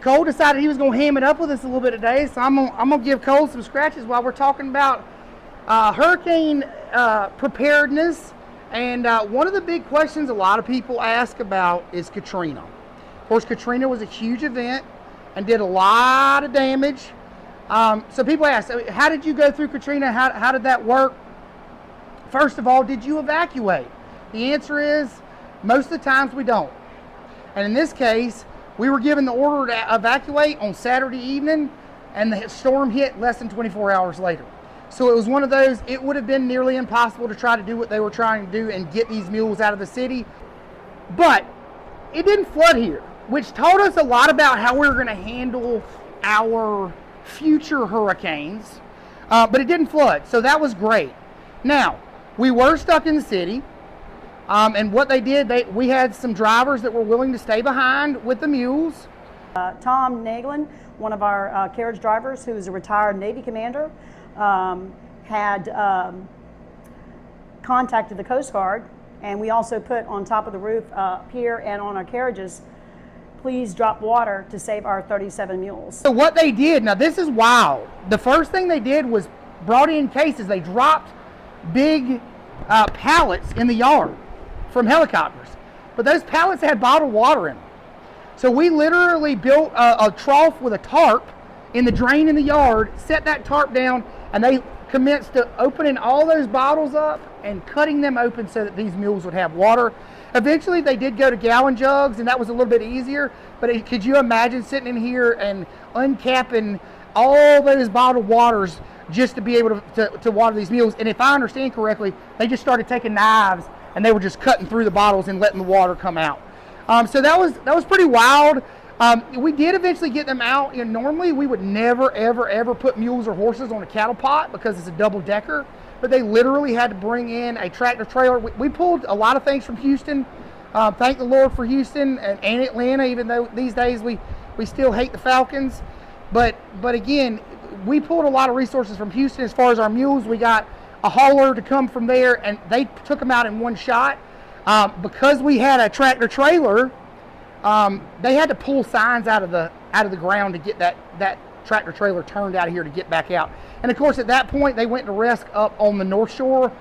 Cole decided he was going to ham it up with us a little bit today, so I'm gonna give Cole some scratches while we're talking about hurricane preparedness. And one of the big questions a lot of people ask about is Katrina. Of course, Katrina was a huge event and did a lot of damage. So people ask, how did you go through Katrina? How did that work? First of all, did you evacuate? The answer is most of the times we don't. And in this case, we were given the order to evacuate on Saturday evening, and the storm hit less than 24 hours later. So it was one of those, it would have been nearly impossible to try to do what they were trying to do and get these mules out of the city. But it didn't flood here, which told us a lot about how we were going to handle our future hurricanes. But it didn't flood, so that was great. Now, we were stuck in the city. And what they did, we had some drivers that were willing to stay behind with the mules. Tom Naglin, one of our carriage drivers, who is a retired Navy commander, had contacted the Coast Guard, and we also put on top of the roof here and on our carriages, please drop water to save our 37 mules. So what they did, now this is wild. The first thing they did was brought in cases. They dropped big pallets in the yard from helicopters, but those pallets had bottled water in them. So we literally built a trough with a tarp in the drain in the yard, set that tarp down, and they commenced to opening all those bottles up and cutting them open so that these mules would have water. Eventually they did go to gallon jugs, and that was a little bit easier, but could you imagine sitting in here and uncapping all those bottled waters just to be able to water these mules? And if I understand correctly, they just started taking knives and they were just cutting through the bottles and letting the water come out. So that was pretty wild. We did eventually get them out. You know, normally we would never, ever put mules or horses on a cattle pot because it's a double decker, but they literally had to bring in a tractor trailer. We pulled a lot of things from Houston. Thank the Lord for Houston and Atlanta, even though these days we still hate the Falcons. But again, we pulled a lot of resources from Houston as far as our mules. We got a hauler to come from there, and they took them out in one shot. Because we had a tractor trailer, they had to pull signs out of the ground to get that tractor trailer turned out of here to get back out. And of course, at that point, they went to rest up on the North Shore.